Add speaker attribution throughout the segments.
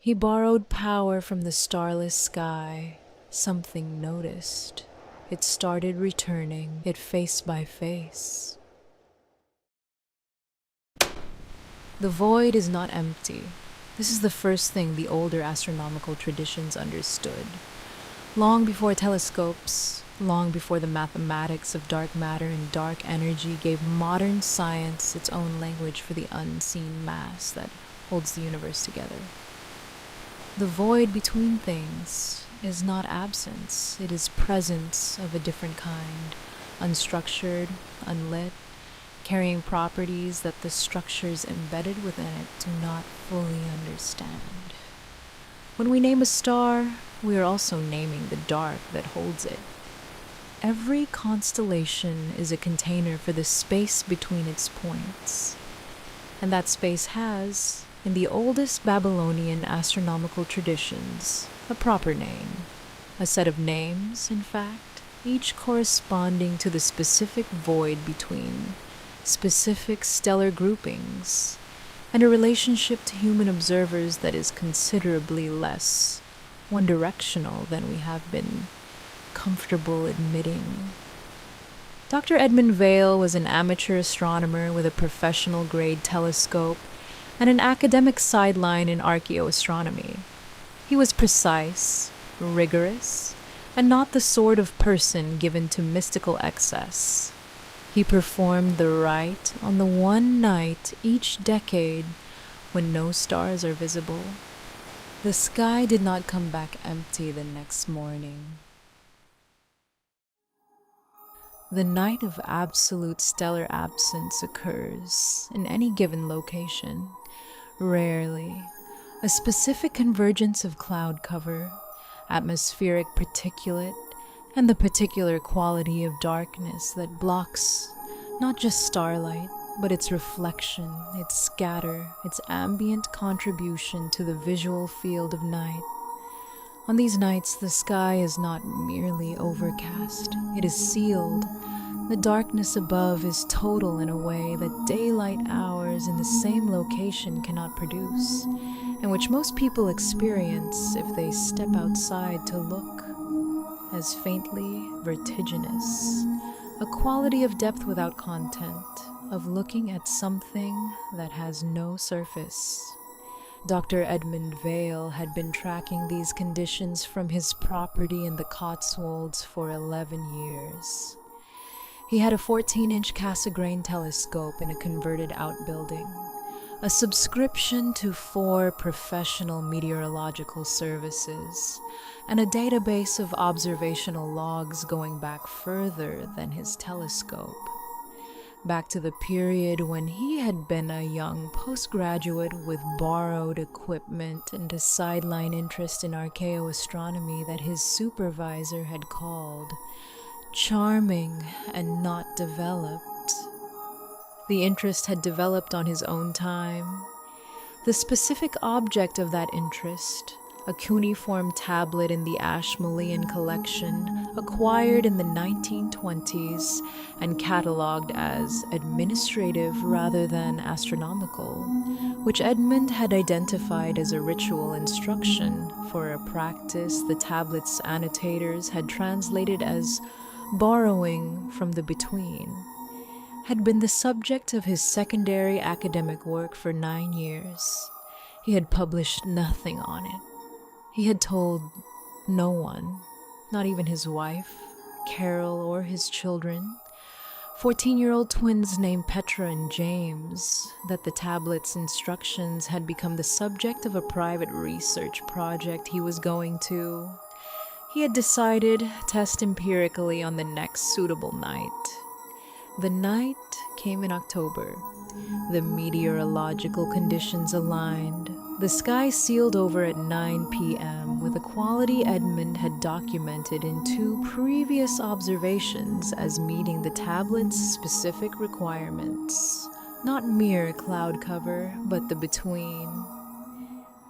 Speaker 1: He borrowed power from the starless sky. Something noticed. It started returning it face by face. The void is not empty. This is the first thing the older astronomical traditions understood. Long before telescopes, long before the mathematics of dark matter and dark energy gave modern science its own language for the unseen mass that holds the universe together. The void between things is not absence, it is presence of a different kind, unstructured, unlit, carrying properties that the structures embedded within it do not fully understand. When we name a star, we are also naming the dark that holds it. Every constellation is a container for the space between its points, and that space has, in the oldest Babylonian astronomical traditions, a proper name. A set of names, in fact, each corresponding to the specific void between specific stellar groupings, and a relationship to human observers that is considerably less one-directional than we have been comfortable admitting. Dr. Edmund Vale was an amateur astronomer with a professional-grade telescope and an academic sideline in archaeoastronomy. He was precise, rigorous, and not the sort of person given to mystical excess. He performed the rite on the one night each decade when no stars are visible. The sky did not come back empty the next morning. The night of absolute stellar absence occurs in any given location. Rarely. A specific convergence of cloud cover, atmospheric particulate, and the particular quality of darkness that blocks not just starlight, but its reflection, its scatter, its ambient contribution to the visual field of night. On these nights, the sky is not merely overcast, it is sealed. The darkness above is total in a way that daylight hours in the same location cannot produce, and which most people experience if they step outside to look, as faintly vertiginous, a quality of depth without content, of looking at something that has no surface. Dr. Edmund Vale had been tracking these conditions from his property in the Cotswolds for 11 years. He had a 14-inch Cassegrain telescope in a converted outbuilding, a subscription to 4 professional meteorological services, and a database of observational logs going back further than his telescope. Back to the period when he had been a young postgraduate with borrowed equipment and a sideline interest in archaeoastronomy that his supervisor had called charming and not developed. The interest had developed on his own time. The specific object of that interest, a cuneiform tablet in the Ashmolean collection, acquired in the 1920s and catalogued as administrative rather than astronomical, which Edmund had identified as a ritual instruction for a practice the tablet's annotators had translated as borrowing from the between, had been the subject of his secondary academic work for 9 years. He had published nothing on it. He had told no one, not even his wife, Carol, or his children, 14-year-old twins named Petra and James, that the tablet's instructions had become the subject of a private research project he was going to. He had decided, test empirically on the next suitable night. The night came in October. The meteorological conditions aligned. The sky sealed over at 9 p.m. with a quality Edmund had documented in 2 previous observations as meeting the tablet's specific requirements. Not mere cloud cover, but the between.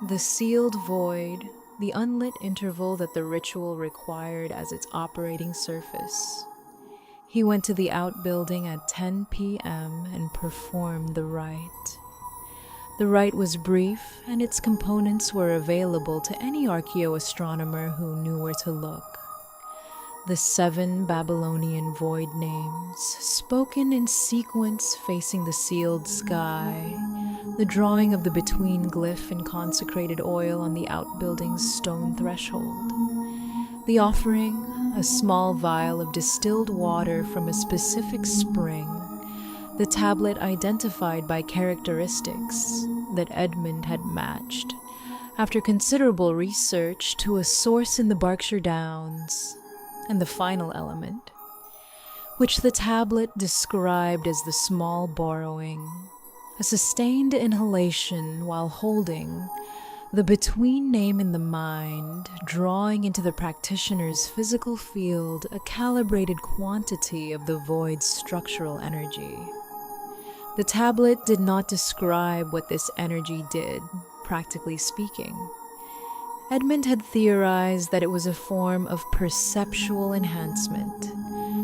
Speaker 1: The sealed void, the unlit interval that the ritual required as its operating surface. He went to the outbuilding at 10 p.m. and performed the rite. The rite was brief, and its components were available to any archaeoastronomer who knew where to look. The 7 Babylonian void names, spoken in sequence facing the sealed sky, the drawing of the Between-glyph in consecrated oil on the outbuilding's stone threshold, the offering, a small vial of distilled water from a specific spring, the tablet identified by characteristics that Edmund had matched, after considerable research, to a source in the Berkshire Downs, and the final element, which the tablet described as the small borrowing, a sustained inhalation while holding the between name in the mind, drawing into the practitioner's physical field a calibrated quantity of the void's structural energy. The tablet did not describe what this energy did, practically speaking. Edmund had theorized that it was a form of perceptual enhancement,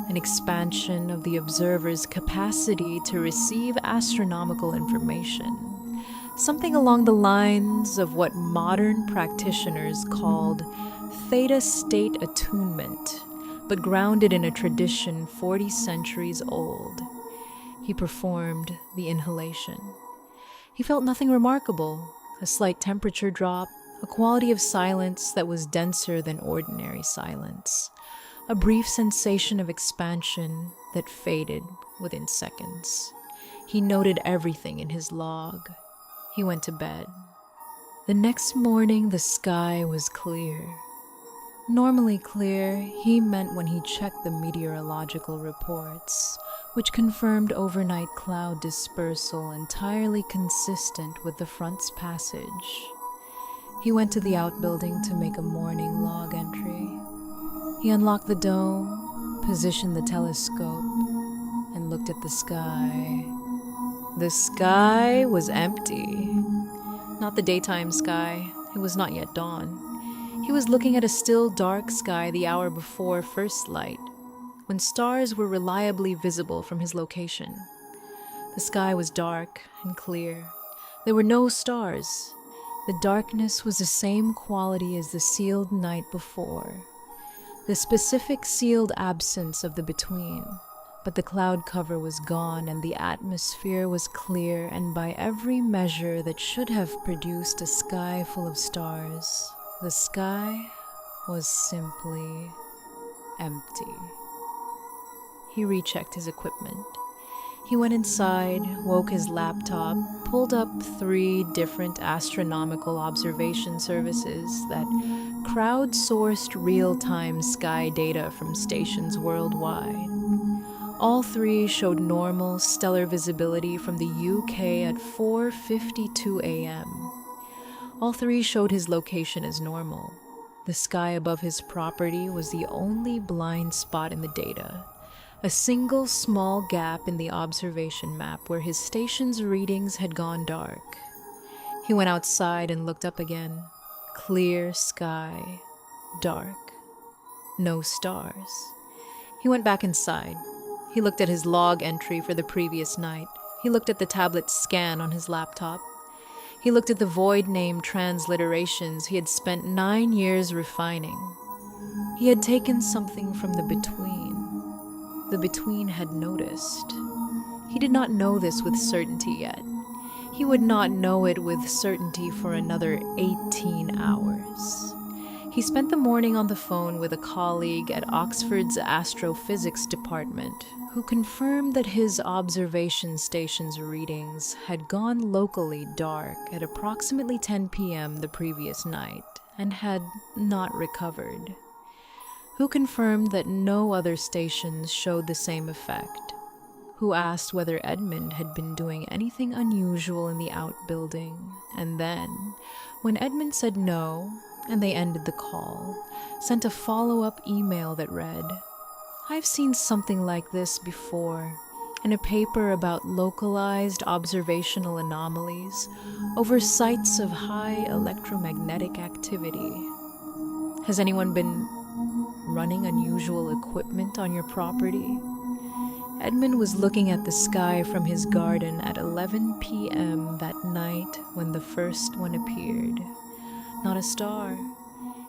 Speaker 1: an expansion of the observer's capacity to receive astronomical information, something along the lines of what modern practitioners called theta state attunement, but grounded in a tradition 40 centuries old. He performed the inhalation. He felt nothing remarkable, a slight temperature drop, a quality of silence that was denser than ordinary silence, a brief sensation of expansion that faded within seconds. He noted everything in his log. He went to bed. The next morning, the sky was clear. Normally clear, he meant when he checked the meteorological reports, which confirmed overnight cloud dispersal entirely consistent with the front's passage. He went to the outbuilding to make a morning log entry. He unlocked the dome, positioned the telescope, and looked at the sky. The sky was empty. Not the daytime sky. It was not yet dawn. He was looking at a still dark sky the hour before first light, when stars were reliably visible from his location. The sky was dark and clear. There were no stars. The darkness was the same quality as the sealed night before. The specific sealed absence of the between, but the cloud cover was gone and the atmosphere was clear, and by every measure that should have produced a sky full of stars, the sky was simply empty. He rechecked his equipment. He went inside, woke his laptop, pulled up 3 different astronomical observation services that crowdsourced real-time sky data from stations worldwide. All 3 showed normal stellar visibility from the UK at 4:52 a.m. All 3 showed his location as normal. The sky above his property was the only blind spot in the data. A single small gap in the observation map where his station's readings had gone dark. He went outside and looked up again. Clear sky, dark, no stars. He went back inside. He looked at his log entry for the previous night. He looked at the tablet scan on his laptop. He looked at the void name transliterations he had spent 9 years refining. He had taken something from the between. The between had noticed. He did not know this with certainty yet. He would not know it with certainty for another 18 hours. He spent the morning on the phone with a colleague at Oxford's astrophysics department who confirmed that his observation station's readings had gone locally dark at approximately 10 p.m. the previous night and had not recovered. Who confirmed that no other stations showed the same effect, who asked whether Edmund had been doing anything unusual in the outbuilding, and then, when Edmund said no, and they ended the call, sent a follow-up email that read, "I've seen something like this before, in a paper about localized observational anomalies over sites of high electromagnetic activity. Has anyone been running unusual equipment on your property? Edmund was looking at the sky from his garden at 11 p.m. that night when the first one appeared. Not a star.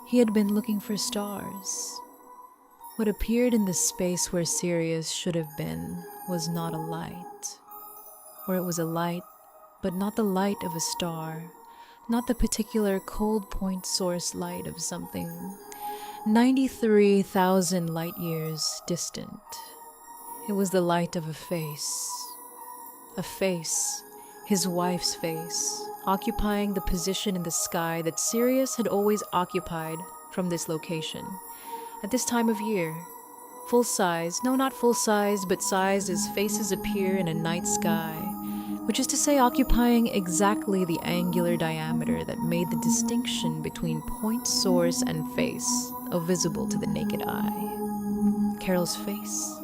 Speaker 1: He had been looking for stars. What appeared in the space where Sirius should have been was not a light. Or it was a light, but not the light of a star, not the particular cold point source light of something 93,000 light years distant. It was the light of a face, his wife's face, occupying the position in the sky that Sirius had always occupied from this location. At this time of year, full size, no, not full size, but sized as faces appear in a night sky, which is to say occupying exactly the angular diameter that made the distinction between point source and face visible to the naked eye. Carol's face,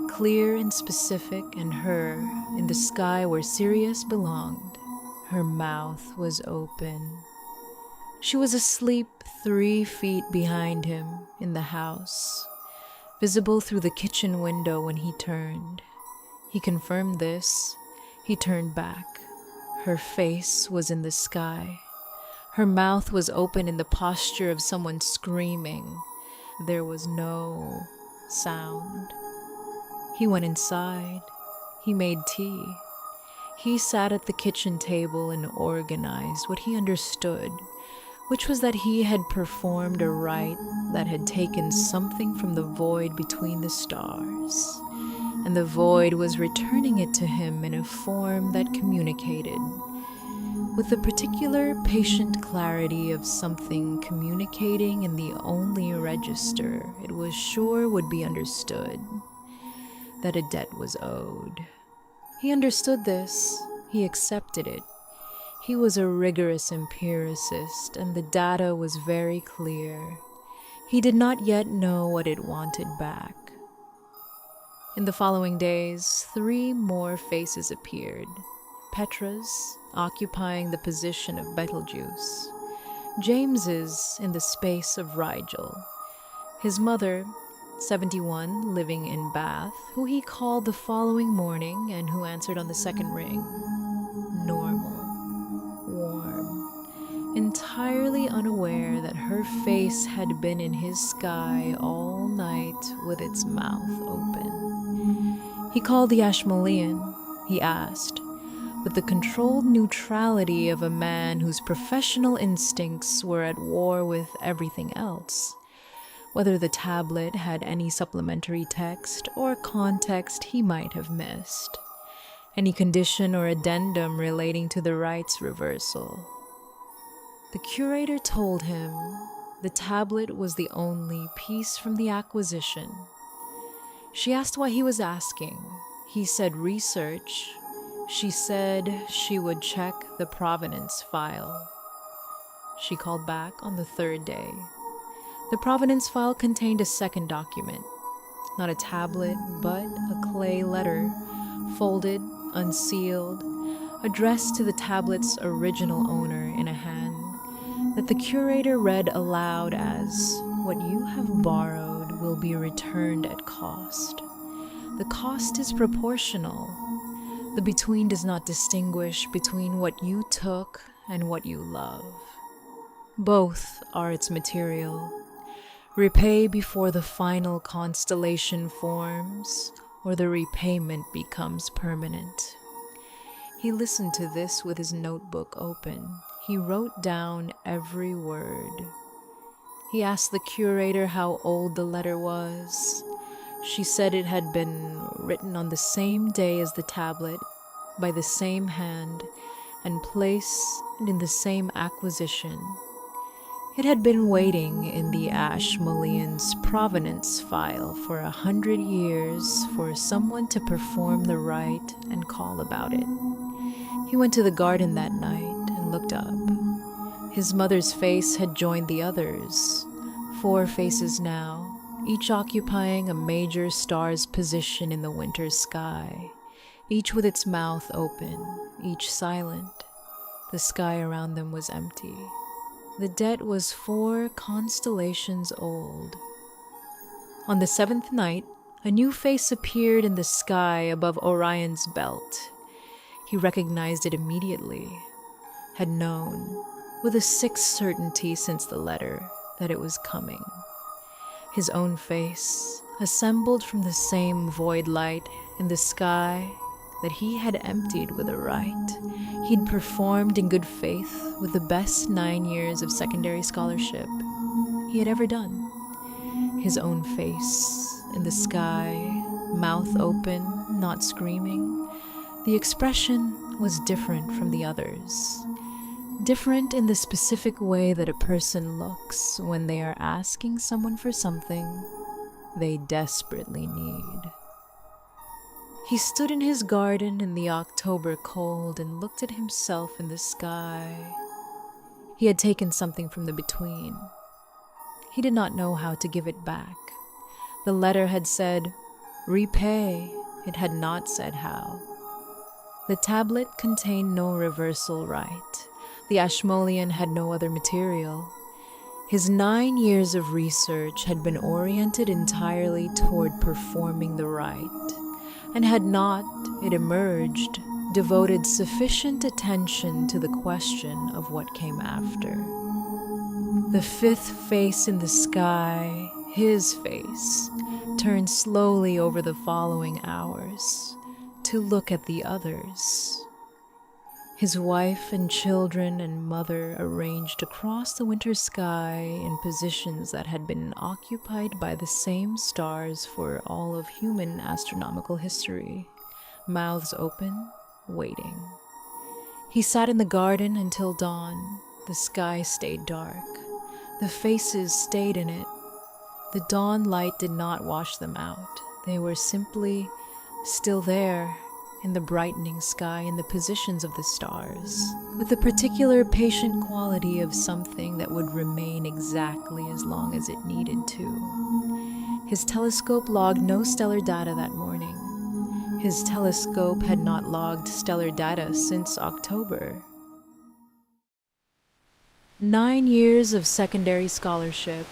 Speaker 1: clear and specific, and her, in the sky where Sirius belonged, her mouth was open. She was asleep 3 feet behind him in the house, visible through the kitchen window when he turned. He confirmed this. He turned back. Her face was in the sky. Her mouth was open in the posture of someone screaming. There was no sound. He went inside. He made tea. He sat at the kitchen table and organized what he understood, which was that he had performed a rite that had taken something from the void between the stars, and the void was returning it to him in a form that communicated, with the particular patient clarity of something communicating in the only register it was sure would be understood, that a debt was owed. He understood this. He accepted it. He was a rigorous empiricist, and the data was very clear. He did not yet know what it wanted back. In the following days, 3 more faces appeared. Petra's, occupying the position of Betelgeuse. James's in the space of Rigel. His mother, 71, living in Bath, who he called the following morning and who answered on the second ring. Normal. Warm. Entirely unaware that her face had been in his sky all night with its mouth open. He called the Ashmolean. He asked, with the controlled neutrality of a man whose professional instincts were at war with everything else, whether the tablet had any supplementary text or context he might have missed, any condition or addendum relating to the rite's reversal. The curator told him the tablet was the only piece from the acquisition. She asked why he was asking. He said research. She said she would check the provenance file. She called back on the 3rd day. The provenance file contained a second document, not a tablet, but a clay letter, folded, unsealed, addressed to the tablet's original owner in a hand that the curator read aloud as, "What you have borrowed will be returned at cost. The cost is proportional. The between does not distinguish between what you took and what you love. Both are its material. Repay before the final constellation forms, or the repayment becomes permanent." He listened to this with his notebook open. He wrote down every word. He asked the curator how old the letter was. She said it had been written on the same day as the tablet, by the same hand, and placed in the same acquisition. It had been waiting in the Ashmolean's provenance file for 100 years for someone to perform the rite and call about it. He went to the garden that night and looked up. His mother's face had joined the others, 4 faces now, each occupying a major star's position in the winter sky, each with its mouth open, each silent. The sky around them was empty. The debt was 4 constellations old. On the 7th night, A new face appeared in the sky above Orion's belt. He recognized it immediately, had known, with a sick certainty since the letter, that it was coming. His own face, assembled from the same void light in the sky that he had emptied with a rite. He'd performed in good faith with the best 9 years of secondary scholarship he had ever done. His own face in the sky, mouth open, not screaming. The expression was different from the others. Different in the specific way that a person looks when they are asking someone for something they desperately need. He stood in his garden in the October cold and looked at himself in the sky. He had taken something from the Between. He did not know how to give it back. The letter had said, "Repay." It had not said how. The tablet contained no reversal rite. The Ashmolean had no other material. His 9 years of research had been oriented entirely toward performing the rite, and had not, it emerged, devoted sufficient attention to the question of what came after. The fifth face in the sky, his face, turned slowly over the following hours to look at the others. His wife and children and mother arranged across the winter sky in positions that had been occupied by the same stars for all of human astronomical history, mouths open, waiting. He sat in the garden until dawn. The sky stayed dark. The faces stayed in it. The dawn light did not wash them out. They were simply still there, in the brightening sky, in the positions of the stars, with the particular patient quality of something that would remain exactly as long as it needed to. His telescope logged no stellar data that morning. His telescope had not logged stellar data since October. 9 years of secondary scholarship.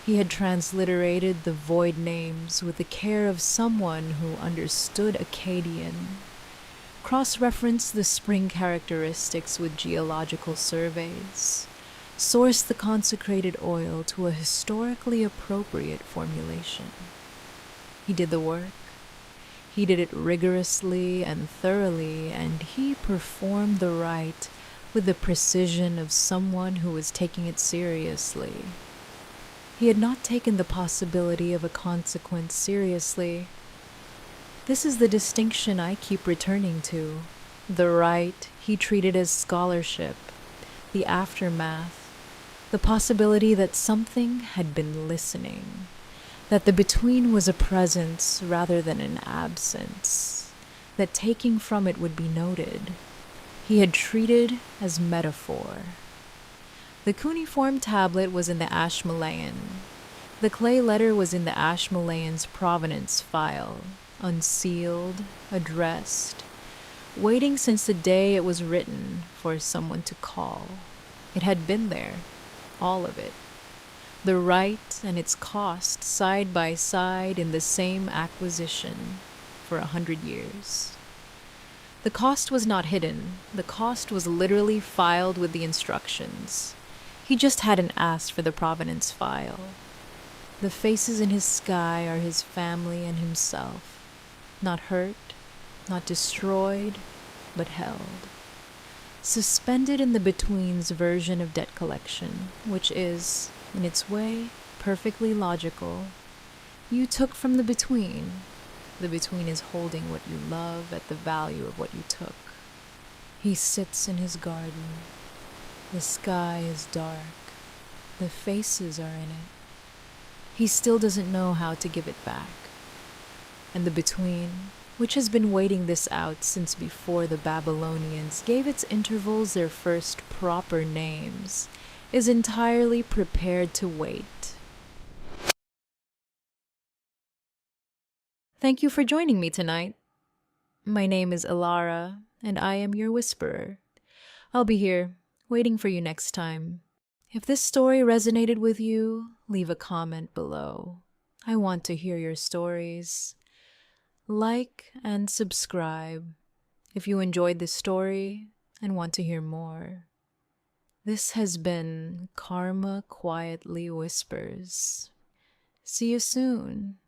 Speaker 1: He had transliterated the void names with the care of someone who understood Akkadian, cross-referenced the spring characteristics with geological surveys, sourced the consecrated oil to a historically appropriate formulation. He did the work. He did it rigorously and thoroughly, and he performed the rite with the precision of someone who was taking it seriously. He had not taken the possibility of a consequence seriously. This is the distinction I keep returning to. The rite he treated as scholarship, the aftermath, the possibility that something had been listening, that the Between was a presence rather than an absence, that taking from it would be noted. He had treated as metaphor. The cuneiform tablet was in the Ashmolean. The clay letter was in the Ashmolean's provenance file, unsealed, addressed, waiting since the day it was written for someone to call. It had been there, all of it. The rite and its cost side by side in the same acquisition for 100 years. The cost was not hidden. The cost was literally filed with the instructions. He just hadn't asked for the provenance file. The faces in his sky are his family and himself, not hurt, not destroyed, but held. Suspended in the Between's version of debt collection, which is, in its way, perfectly logical. You took from the Between. The Between is holding what you love at the value of what you took. He sits in his garden. The sky is dark. The faces are in it. He still doesn't know how to give it back. And the Between, which has been waiting this out since before the Babylonians gave its intervals their first proper names, is entirely prepared to wait. Thank you for joining me tonight. My name is Ilara, and I am your whisperer. I'll be here, waiting for you next time. If this story resonated with you, leave a comment below. I want to hear your stories. Like and subscribe if you enjoyed this story and want to hear more. This has been Karma Quietly Whispers. See you soon.